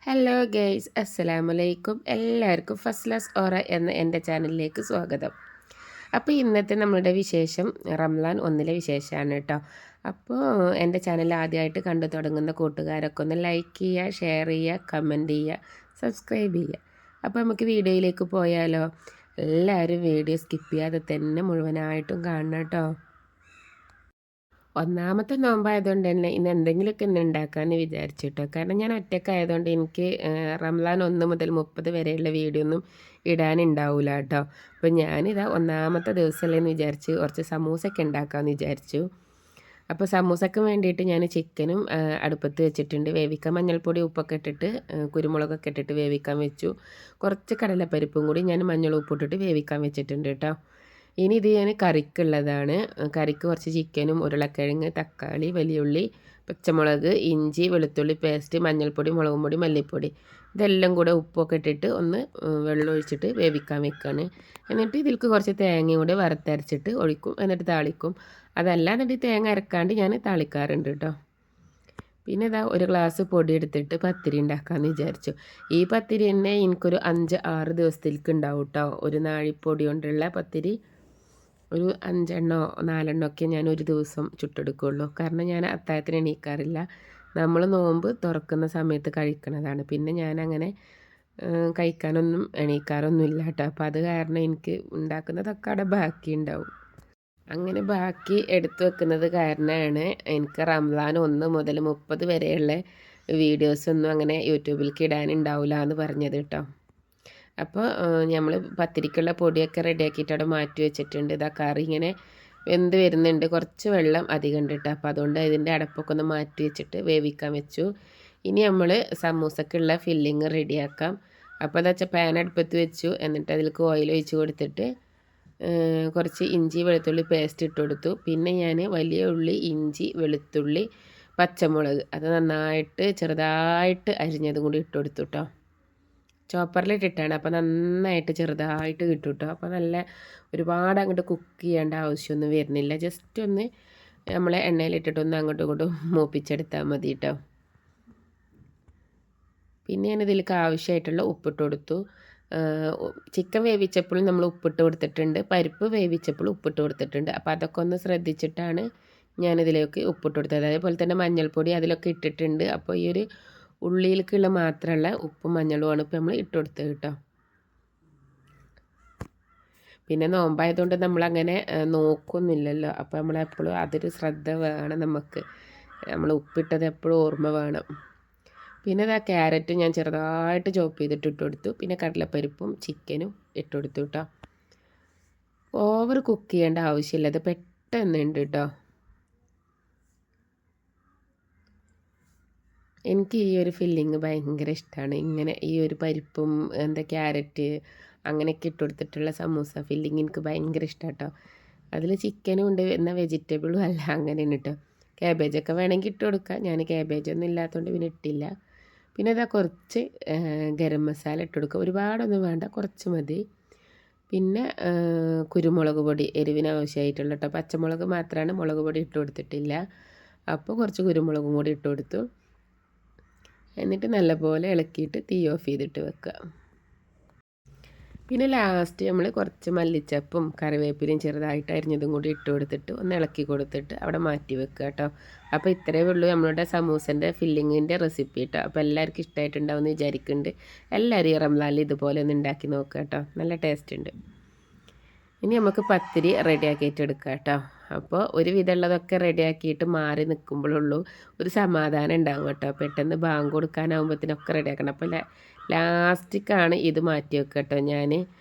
Hello guys, അസ്സലാമലൈക്കും. എല്ലാവർക്കും first class ഓറ എന്ന എൻ്റെ ചാനലിലേക്ക് സ്വാഗതം. അപ്പോൾ ഇന്നത്തെ നമ്മളുടെ വിശേഷം റംലാൻ 1 വിശേഷമാണ് കേട്ടോ. അപ്പോൾ എൻ്റെ ചാനൽ ആദ്യമായിട്ട് കണ്ടു തുടങ്ങുന്ന കൂട്ടുകാരൊക്കെ ഒന്ന് ലൈക്ക് ചെയ്യുക, ഷെയർ ചെയ്യുക, കമൻറ്റ് ചെയ്യുക, സബ്സ്ക്രൈബ് ചെയ്യുക. അപ്പോൾ നമുക്ക് വീഡിയോയിലേക്ക് പോയാലോ? എല്ലാവരും വീഡിയോ സ്കിപ്പ് ചെയ്യാതെ തന്നെ മുഴുവനായിട്ടും കാണണം കേട്ടോ. ഒന്നാമത്തെ നോമ്പായതുകൊണ്ട് തന്നെ ഇന്ന് എന്തെങ്കിലുമൊക്കെ ഇന്ന് ഉണ്ടാക്കാമെന്ന് വിചാരിച്ചു കേട്ടോ. കാരണം ഞാൻ ഒറ്റയ്ക്കായതുകൊണ്ട് എനിക്ക് റംലാൻ 1 മുതൽ 30 വരെയുള്ള വീഡിയോ ഒന്നും ഇടാനുണ്ടാവില്ല കേട്ടോ. അപ്പോൾ ഞാനിതാ ഒന്നാമത്തെ ദിവസമല്ലേ എന്ന് വിചാരിച്ച് കുറച്ച് സമൂസയൊക്കെ ഉണ്ടാക്കാമെന്ന് വിചാരിച്ചു. അപ്പോൾ സമൂസയ്ക്ക് വേണ്ടിയിട്ട് ഞാൻ ചിക്കനും അടുപ്പത്ത് വെച്ചിട്ടുണ്ട്. വേവിക്കാൻ മഞ്ഞൾപ്പൊടി ഉപ്പൊക്കെ ഇട്ടിട്ട് കുരുമുളകൊക്കെ ഇട്ടിട്ട് വേവിക്കാൻ വെച്ചു. കുറച്ച് കടലപ്പരിപ്പും കൂടി ഞാൻ മഞ്ഞൾ ഉപ്പിട്ടിട്ട് വേവിക്കാൻ വെച്ചിട്ടുണ്ട് കേട്ടോ. ഇനി ഇത് ഞാൻ കറിക്കുള്ളതാണ്. കറിക്ക് കുറച്ച് ചിക്കനും ഉരുളക്കിഴങ്ങ്, തക്കാളി, വലിയുള്ളി, പച്ചമുളക്, ഇഞ്ചി, വെളുത്തുള്ളി പേസ്റ്റ്, മഞ്ഞൾപ്പൊടി, മുളകും പൊടി, മല്ലിപ്പൊടി ഇതെല്ലാം കൂടെ ഉപ്പൊക്കെ ഇട്ടിട്ട് ഒന്ന് വെള്ളം ഒഴിച്ചിട്ട് വേവിക്കാൻ വെക്കുകയാണ്. എന്നിട്ട് ഇതിലേക്ക് കുറച്ച് തേങ്ങയും കൂടെ വറുത്തരച്ചിട്ട് ഒഴിക്കും, എന്നിട്ട് താളിക്കും. അതല്ലാതെ തേങ്ങ അരക്കാണ്ട് ഞാൻ താളിക്കാറുണ്ട് കേട്ടോ. പിന്നെ ഇതാ ഒരു ഗ്ലാസ് പൊടി എടുത്തിട്ട് പത്തിരി ഉണ്ടാക്കാമെന്ന് വിചാരിച്ചു. ഈ പത്തിരി തന്നെ എനിക്കൊരു 5-6 ദിവസത്തേക്ക് ഉണ്ടാവും കേട്ടോ. ഒരു നാഴിപ്പൊടി കൊണ്ടുള്ള പത്തിരി ഒരു 5 4 ഒക്കെ ഞാൻ ഒരു ദിവസം ചുട്ടെടുക്കുകയുള്ളൂ. കാരണം ഞാൻ അത്താഴത്തിന് എണീക്കാറില്ല. നമ്മൾ നോമ്പ് തുറക്കുന്ന സമയത്ത് കഴിക്കണതാണ്. പിന്നെ ഞാനങ്ങനെ കഴിക്കാനൊന്നും എണീക്കാറൊന്നുമില്ല കേട്ടോ. അപ്പോൾ അത് കാരണം എനിക്ക് ഉണ്ടാക്കുന്നതൊക്കെ അവിടെ ബാക്കി ഉണ്ടാവും. അങ്ങനെ ബാക്കി എടുത്തു വെക്കുന്നത് കാരണമാണ് എനിക്ക് റംലാൻ 1 മുതൽ 30 വരെയുള്ള വീഡിയോസൊന്നും അങ്ങനെ യൂട്യൂബിലേക്ക് ഇടാനുണ്ടാവില്ല എന്ന് പറഞ്ഞത് കേട്ടോ. അപ്പോൾ നമ്മൾ പത്തിരിക്കുള്ള പൊടിയൊക്കെ റെഡിയാക്കിയിട്ട് അവിടെ മാറ്റി വെച്ചിട്ടുണ്ട്. ഇതാ കറി ഇങ്ങനെ വെന്ത് വരുന്നുണ്ട്. കുറച്ച് വെള്ളം അധികം ഉണ്ട് കേട്ടോ. അപ്പോൾ അതുകൊണ്ട് ഇതിൻ്റെ അടപ്പൊക്കെ ഒന്ന് മാറ്റി വെച്ചിട്ട് വേവിക്കാൻ വെച്ചു. ഇനി നമ്മൾ സമൂസക്കുള്ള ഫില്ലിങ് റെഡിയാക്കാം. അപ്പോൾ എന്താ വെച്ചാൽ പാൻ അടുപ്പത്ത് വെച്ചു. എന്നിട്ട് അതിലേക്ക് ഓയിൽ ഒഴിച്ച് കൊടുത്തിട്ട് കുറച്ച് ഇഞ്ചി വെളുത്തുള്ളി പേസ്റ്റ് ഇട്ട് കൊടുത്തു. പിന്നെ ഞാൻ വലിയ ഉള്ളി, ഇഞ്ചി, വെളുത്തുള്ളി, പച്ചമുളക് അത് നന്നായിട്ട് ചെറുതായിട്ട് അരിഞ്ഞതും കൂടി ഇട്ട് കൊടുത്തു കേട്ടോ. ചോപ്പറിലിട്ടിട്ടാണ്. അപ്പോൾ നന്നായിട്ട് ചെറുതായിട്ട് കിട്ടും കേട്ടോ. അപ്പോൾ നല്ല ഒരുപാട് അങ്ങോട്ട് കുക്ക് ചെയ്യേണ്ട ആവശ്യമൊന്നും വരുന്നില്ല. ജസ്റ്റ് ഒന്ന് നമ്മളെ എണ്ണയിലിട്ടിട്ടൊന്ന് അങ്ങോട്ടും ഇങ്ങോട്ടും മൂപ്പിച്ചെടുത്താൽ മതി കേട്ടോ. പിന്നെ ഞാൻ ഇതിലേക്ക് ആവശ്യമായിട്ടുള്ള ഉപ്പിട്ട് കൊടുത്തു. ചിക്കൻ വേവിച്ചപ്പോഴും നമ്മൾ ഉപ്പിട്ട് കൊടുത്തിട്ടുണ്ട്. പരിപ്പ് വേവിച്ചപ്പോൾ ഉപ്പിട്ട് കൊടുത്തിട്ടുണ്ട്. അപ്പോൾ അതൊക്കെ ഒന്ന് ശ്രദ്ധിച്ചിട്ടാണ് ഞാനിതിലേക്ക് ഉപ്പിട്ട് കൊടുത്തത്. അതേപോലെ തന്നെ മഞ്ഞൾപ്പൊടി അതിലൊക്കെ ഇട്ടിട്ടുണ്ട്. അപ്പോൾ ഈ ഒരു ഉള്ളിയിലേക്കുള്ള മാത്രമുള്ള ഉപ്പും മഞ്ഞളുമാണ് ഇപ്പോൾ നമ്മൾ ഇട്ട് കൊടുത്തത് കേട്ടോ. പിന്നെ നോമ്പായതുകൊണ്ട് നമ്മളങ്ങനെ നോക്കൊന്നുമില്ലല്ലോ. അപ്പോൾ നമ്മളെപ്പോഴും അതൊരു ശ്രദ്ധ വേണം നമുക്ക്. നമ്മൾ ഉപ്പിട്ടത് എപ്പോഴും ഓർമ്മ വേണം. പിന്നെ ഇതാ ക്യാരറ്റ് ഞാൻ ചെറുതായിട്ട് ചോപ്പ് ചെയ്തിട്ട് ഇട്ട് കൊടുത്തു. പിന്നെ കടലപ്പരിപ്പും ചിക്കനും ഇട്ട് കൊടുത്തു കേട്ടോ. ഓവർ കുക്ക് ചെയ്യേണ്ട ആവശ്യമില്ല. അത് പെട്ടെന്നുണ്ട് കേട്ടോ. എനിക്ക് ഈ ഒരു ഫില്ലിങ് ഭയങ്കര ഇഷ്ടമാണ്. ഇങ്ങനെ ഈ ഒരു പരിപ്പും ക്യാരറ്റ് അങ്ങനെയൊക്കെ ഇട്ട് കൊടുത്തിട്ടുള്ള സമൂസ ഫില്ലിങ് എനിക്ക് ഭയങ്കര ഇഷ്ടമാണ് കേട്ടോ. അതിൽ ചിക്കനും ഉണ്ട്, എന്നാൽ വെജിറ്റബിളും അല്ല, അങ്ങനെയാണ് കേട്ടോ. ക്യാബേജൊക്കെ വേണമെങ്കിൽ ഇട്ട് കൊടുക്കാം. ഞാൻ ക്യാബേജൊന്നും ഇല്ലാത്തതുകൊണ്ട് പിന്നെ ഇട്ടില്ല. പിന്നെ ഇതാ കുറച്ച് ഗരം മസാല ഇട്ട് കൊടുക്കുക. ഒരുപാടൊന്നും വേണ്ട, കുറച്ച് മതി. പിന്നെ കുരുമുളക് പൊടി എരിവിന് ആവശ്യമായിട്ടുള്ള കേട്ടോ. പച്ചമുളക് മാത്രമാണ്, മുളക് പൊടി ഇട്ട് കൊടുത്തിട്ടില്ല. അപ്പോൾ കുറച്ച് കുരുമുളകും കൂടി ഇട്ട് കൊടുത്തു. എന്നിട്ട് നല്ലപോലെ ഇളക്കിയിട്ട് തീ ഓഫ് ചെയ്തിട്ട് വെക്കുക. പിന്നെ ലാസ്റ്റ് നമ്മൾ കുറച്ച് മല്ലിച്ചപ്പും കറിവേപ്പിലയും ചെറുതായിട്ട് അരിഞ്ഞതും കൂടി ഇട്ട് കൊടുത്തിട്ട് ഒന്ന് ഇളക്കി കൊടുത്തിട്ട് അവിടെ മാറ്റി വെക്കുക കേട്ടോ. അപ്പോൾ ഇത്രയേ ഉള്ളൂ നമ്മളുടെ സമൂസൻ്റെ ഫില്ലിങ്ങിൻ്റെ റെസിപ്പി കേട്ടോ. അപ്പോൾ എല്ലാവർക്കും ഇഷ്ടമായിട്ടുണ്ടാവും എന്ന് വിചാരിക്കുന്നുണ്ട്. എല്ലാവരും ഈ റംലാനിൽ ഇതുപോലെ ഒന്ന് ഉണ്ടാക്കി നോക്കുക കേട്ടോ. നല്ല ടേസ്റ്റ് ഉണ്ട്. ഇനി നമുക്ക് പത്തിരി റെഡിയാക്കിയിട്ട് എടുക്കാം കേട്ടോ. അപ്പോൾ ഒരു വിധമുള്ളതൊക്കെ റെഡിയാക്കിയിട്ട് മാറി നിൽക്കുമ്പോഴുള്ളൂ ഒരു സമാധാനം ഉണ്ടാവും കേട്ടോ. പെട്ടെന്ന് ബാങ്ക് കൊടുക്കാനാകുമ്പോഴത്തേനൊക്കെ റെഡിയാക്കണം. അപ്പോൾ ലാസ്റ്റിക്കാണ് ഇത് മാറ്റി വെക്കുക കേട്ടോ ഞാൻ.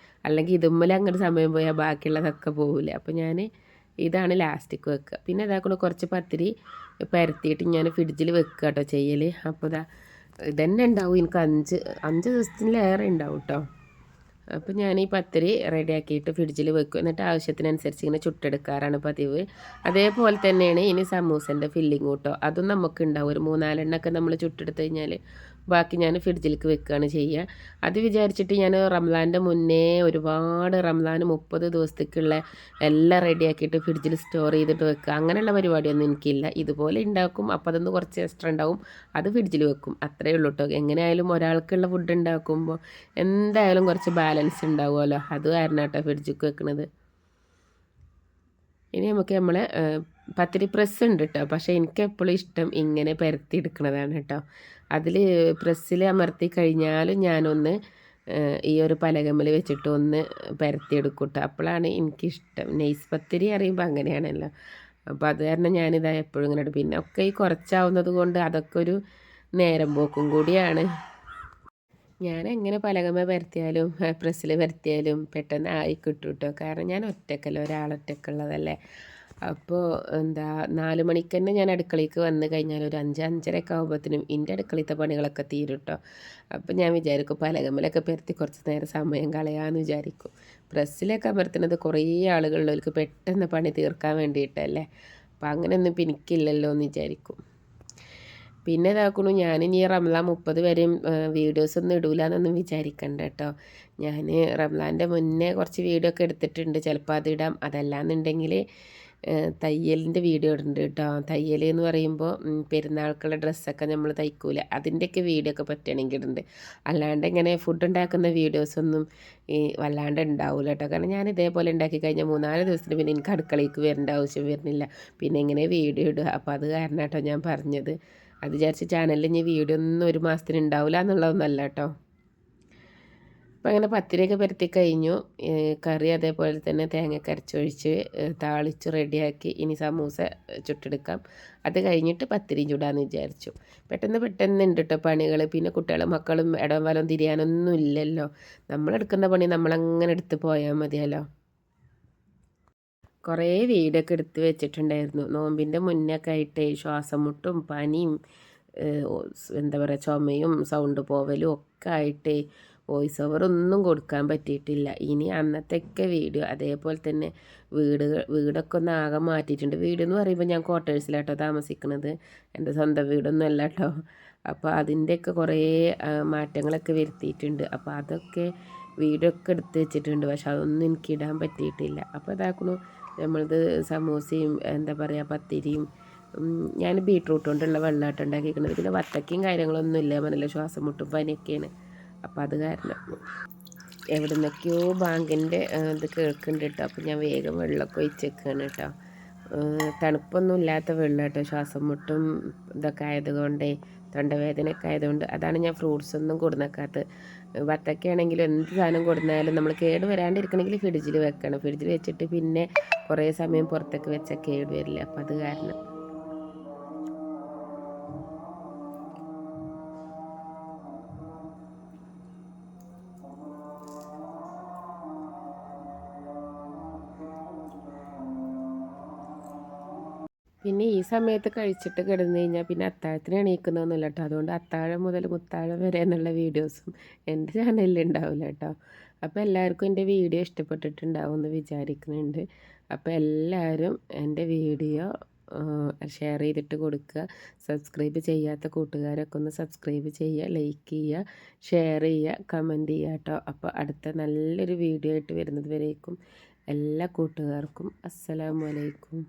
അല്ലെങ്കിൽ ഇതുമ്മലെ അങ്ങോട്ട് സമയം പോയാൽ ബാക്കിയുള്ളതൊക്കെ പോകില്ല. അപ്പോൾ ഞാൻ ഇതാണ് ലാസ്റ്റിക്ക് വെക്കുക. പിന്നെ ഇതാക്കൂടെ കുറച്ച് പത്തിരി പരത്തിയിട്ട് ഞാൻ ഫ്രിഡ്ജിൽ വെക്കുക കേട്ടോ ചെയ്യൽ. അപ്പോൾ ഇതന്നെ ഉണ്ടാവും എനിക്ക് 5 ദിവസത്തിലേറെ ഉണ്ടാവും കേട്ടോ. അപ്പോൾ ഞാൻ ഈ പത്തിരി റെഡിയാക്കിയിട്ട് ഫ്രിഡ്ജിൽ വെക്കും. എന്നിട്ട് ആവശ്യത്തിനനുസരിച്ച് ഇങ്ങനെ ചുട്ടെടുക്കാറാണ് പതിവ്. അതേപോലെ തന്നെയാണ് ഇനി സമൂസൻ്റെ ഫില്ലിങ് കേട്ടോ. അതും നമുക്ക് ഉണ്ടാവും. ഒരു 3-4 എണ്ണമൊക്കെ നമ്മൾ ചുട്ടെടുത്ത് കഴിഞ്ഞാൽ ബാക്കി ഞാൻ ഫ്രിഡ്ജിലേക്ക് വെക്കുകയാണ് ചെയ്യുക. അത് വിചാരിച്ചിട്ട് ഞാൻ റംലാൻ്റെ മുന്നേ ഒരുപാട് റംലാൻ 30 ദിവസത്തേക്കുള്ള എല്ലാം റെഡിയാക്കിയിട്ട് ഫ്രിഡ്ജിൽ സ്റ്റോർ ചെയ്തിട്ട് വെക്കുക. അങ്ങനെയുള്ള പരിപാടിയൊന്നും എനിക്കില്ല. ഇതുപോലെ ഉണ്ടാക്കും, അപ്പോൾ അതൊന്ന് കുറച്ച് എക്സ്ട്രാ ഉണ്ടാവും, അത് ഫ്രിഡ്ജിൽ വെക്കും, അത്രയേ ഉള്ളൂ കേട്ടോ. എങ്ങനെയായാലും ഒരാൾക്കുള്ള ഫുഡ് ഉണ്ടാക്കുമ്പോൾ എന്തായാലും കുറച്ച് ബാലൻസ് ഉണ്ടാവുമല്ലോ, അത് കാരണം കേട്ടോ ഫ്രിഡ്ജിലേക്ക് വെക്കുന്നത്. ഇനി നമുക്ക് നമ്മളെ പത്തിരി പ്രസ് ഉണ്ട് കേട്ടോ, പക്ഷേ എനിക്ക് എപ്പോഴും ഇഷ്ടം ഇങ്ങനെ പരത്തി എടുക്കുന്നതാണ് കേട്ടോ. അതിൽ പ്രസ്സിൽ അമർത്തി കഴിഞ്ഞാലും ഞാനൊന്ന് ഈ ഒരു പലകമ്മൽ വെച്ചിട്ട് ഒന്ന് പരത്തിയെടുക്കും കേട്ടോ. അപ്പോഴാണ് എനിക്കിഷ്ടം. നെയ്സ് പത്തിരി അറിയുമ്പോൾ അങ്ങനെയാണല്ലോ. അപ്പോൾ അത് കാരണം ഞാനിതാ എപ്പോഴും ഇങ്ങനെ ഇടും. പിന്നെ ഒക്കെ ഈ കുറച്ചാവുന്നത് കൊണ്ട് അതൊക്കെ ഒരു നേരം പോക്കും കൂടിയാണ്. ഞാൻ എങ്ങനെ പലകമ്മ പരത്തിയാലും പ്രസ്സിൽ പരത്തിയാലും പെട്ടെന്ന് ആയി കിട്ടും കേട്ടോ. കാരണം ഞാൻ ഒറ്റക്കല്ല, ഒരാളൊറ്റക്കുള്ളതല്ലേ. അപ്പോൾ എന്താ 4 മണിക്ക് തന്നെ ഞാൻ അടുക്കളയ്ക്ക് വന്നു കഴിഞ്ഞാൽ ഒരു 5, 5:30 ആകുമ്പോഴത്തേനും എൻ്റെ അടുക്കളത്തെ പണികളൊക്കെ തീരും കേട്ടോ. അപ്പോൾ ഞാൻ വിചാരിക്കും പലകമ്മലൊക്കെ പരത്തി കുറച്ച് നേരം സമയം കളയാമെന്ന് വിചാരിക്കും. പ്രസ്സിലൊക്കെ അമർത്തുന്നത് കുറേ ആളുകളിലേക്ക് പെട്ടെന്ന് പണി തീർക്കാൻ വേണ്ടിയിട്ടല്ലേ. അപ്പോൾ അങ്ങനെയൊന്നും ഇപ്പം എനിക്കില്ലല്ലോ എന്ന് വിചാരിക്കും. പിന്നെ ഇതാക്കണു ഞാനിനി റംലാൻ 30 വരെയും വീഡിയോസൊന്നും ഇടൂല എന്നൊന്നും വിചാരിക്കണ്ട കേട്ടോ. ഞാൻ റംലാൻ്റെ മുന്നേ കുറച്ച് വീഡിയോ ഒക്കെ എടുത്തിട്ടുണ്ട്, ചിലപ്പോൾ അതിടാം. അതല്ലാന്നുണ്ടെങ്കിൽ തയ്യലിൻ്റെ വീഡിയോ ഇടുന്നുണ്ട് കേട്ടോ. തയ്യൽ എന്ന് പറയുമ്പോൾ പെരുന്നാൾക്കുള്ള ഡ്രസ്സൊക്കെ നമ്മൾ തയ്ക്കൂല, അതിൻ്റെയൊക്കെ വീഡിയോ ഒക്കെ പറ്റുകയാണെങ്കിൽ ഇടുന്നുണ്ട്. അല്ലാണ്ട് ഇങ്ങനെ ഫുഡ് ഉണ്ടാക്കുന്ന വീഡിയോസൊന്നും വല്ലാണ്ട് ഉണ്ടാവില്ല കേട്ടോ. കാരണം ഞാൻ ഇതേപോലെ ഉണ്ടാക്കി കഴിഞ്ഞാൽ 3-4 ദിവസത്തിന് പിന്നെ എനിക്ക് അടുക്കളയ്ക്ക് വരേണ്ട ആവശ്യം വരുന്നില്ല. പിന്നെ ഇങ്ങനെ വീഡിയോ ഇടുക, അപ്പോൾ അത് കാരണം കേട്ടോ ഞാൻ പറഞ്ഞത്. അത് വിചാരിച്ച് ചാനലിൽ ഇനി വീഡിയോ ഒന്നും ഒരു മാസത്തിന് ഉണ്ടാവില്ല എന്നുള്ളതൊന്നല്ല കേട്ടോ. അപ്പം അങ്ങനെ പത്തിരിയൊക്കെ പരത്തി കഴിഞ്ഞു. കറി അതേപോലെ തന്നെ തേങ്ങയൊക്കെ അരച്ചൊഴിച്ച് താളിച്ച് റെഡിയാക്കി. ഇനി സമൂസ ചുട്ടെടുക്കാം. അത് കഴിഞ്ഞിട്ട് പത്തിരി ചുടാമെന്ന് വിചാരിച്ചു. പെട്ടെന്ന് ഉണ്ട് കേട്ടോ പണികൾ. പിന്നെ കുട്ടികളും മക്കളും ഇടം വലം തിരിയാനൊന്നും ഇല്ലല്ലോ. നമ്മളെടുക്കുന്ന പണി നമ്മളങ്ങനെ എടുത്ത് പോയാൽ മതിയല്ലോ. കുറേ വീഡിയോ ഒക്കെ എടുത്ത് വെച്ചിട്ടുണ്ടായിരുന്നു നോമ്പിൻ്റെ മുന്നൊക്കെ ആയിട്ട്. ശ്വാസം മുട്ടും പനിയും എന്താ പറയുക ചുമയും സൗണ്ട് പോവലും ഒക്കെ ആയിട്ട് വോയിസ് ഓവർ ഒന്നും കൊടുക്കാൻ പറ്റിയിട്ടില്ല. ഇനി അന്നത്തെയൊക്കെ വീഡിയോ അതേപോലെ തന്നെ വീടൊക്കെ ഒന്ന് ആകെ മാറ്റിയിട്ടുണ്ട്. വീട് എന്ന് പറയുമ്പോൾ ഞാൻ ക്വാർട്ടേഴ്സിലാട്ടോ താമസിക്കുന്നത്, എൻ്റെ സ്വന്തം വീടൊന്നും അല്ല കേട്ടോ. അപ്പോൾ അതിൻ്റെയൊക്കെ കുറേ മാറ്റങ്ങളൊക്കെ വരുത്തിയിട്ടുണ്ട്. അപ്പോൾ അതൊക്കെ വീഡിയോ ഒക്കെ എടുത്ത് വെച്ചിട്ടുണ്ട്, പക്ഷെ അതൊന്നും എനിക്ക് ഇടാൻ പറ്റിയിട്ടില്ല. അപ്പോൾ ഇതാക്കണു നമ്മളത് സമൂസയും എന്താ പറയുക പത്തിരിയും ഞാൻ ബീട്രൂട്ട് കൊണ്ടുള്ള വെള്ളമാട്ടം ഉണ്ടാക്കിയിരിക്കുന്നത്. പിന്നെ വത്തക്കയും കാര്യങ്ങളൊന്നും ഇല്ല, മനല്ല ശ്വാസം മുട്ടും പനിയൊക്കെയാണ്. അപ്പോൾ അത് കാരണം എവിടെ നിന്നൊക്കെയോ ബാങ്കിൻ്റെ ഇത് കേൾക്കുന്നുണ്ട് കേട്ടോ. അപ്പോൾ ഞാൻ വേഗം വെള്ളമൊക്കെ ഒഴിച്ചേക്കാണ് കേട്ടോ. തണുപ്പൊന്നും ഇല്ലാത്ത വെള്ളം കേട്ടോ. ശ്വാസം മുട്ടും ഇതൊക്കെ ആയതുകൊണ്ടേ, തൊണ്ടവേദനയൊക്കെ ആയതുകൊണ്ട് അതാണ് ഞാൻ ഫ്രൂട്ട്സ് ഒന്നും കൊടുന്നേക്കാത്തത്. വത്തക്കയാണെങ്കിലും എന്ത് സാധനം കൊടുന്നാലും നമ്മൾ കേട് വരാണ്ടിരിക്കണമെങ്കിൽ ഫ്രിഡ്ജിൽ വെക്കണം. ഫ്രിഡ്ജിൽ വെച്ചിട്ട് പിന്നെ കുറേ സമയം പുറത്തേക്ക് വെച്ചാൽ കേട് വരില്ല. അപ്പോൾ അത് കാരണം പിന്നെ ഈ സമയത്ത് കഴിച്ചിട്ട് കിടന്നു കഴിഞ്ഞാൽ പിന്നെ അത്താഴത്തിന് എണീക്കുന്നൊന്നുമില്ല കേട്ടോ. അതുകൊണ്ട് അത്താഴം മുതൽ മുത്താഴം വരെ എന്നുള്ള വീഡിയോസും എൻ്റെ ചാനലിൽ ഉണ്ടാവില്ല കേട്ടോ. അപ്പോൾ എല്ലാവർക്കും എൻ്റെ വീഡിയോ ഇഷ്ടപ്പെട്ടിട്ടുണ്ടാവും എന്ന് വിചാരിക്കുന്നുണ്ട്. അപ്പോൾ എല്ലാവരും എൻ്റെ വീഡിയോ ഷെയർ ചെയ്തിട്ട് കൊടുക്കുക. സബ്സ്ക്രൈബ് ചെയ്യാത്ത കൂട്ടുകാരൊക്കെ ഒന്ന് സബ്സ്ക്രൈബ് ചെയ്യുക, ലൈക്ക് ചെയ്യുക, ഷെയർ ചെയ്യുക, കമൻറ്റ് ചെയ്യുക കേട്ടോ. അപ്പോൾ അടുത്ത നല്ലൊരു വീഡിയോ ആയിട്ട് വരുന്നത് വരേക്കും എല്ലാ കൂട്ടുകാർക്കും അസ്സലാമു അലൈക്കും.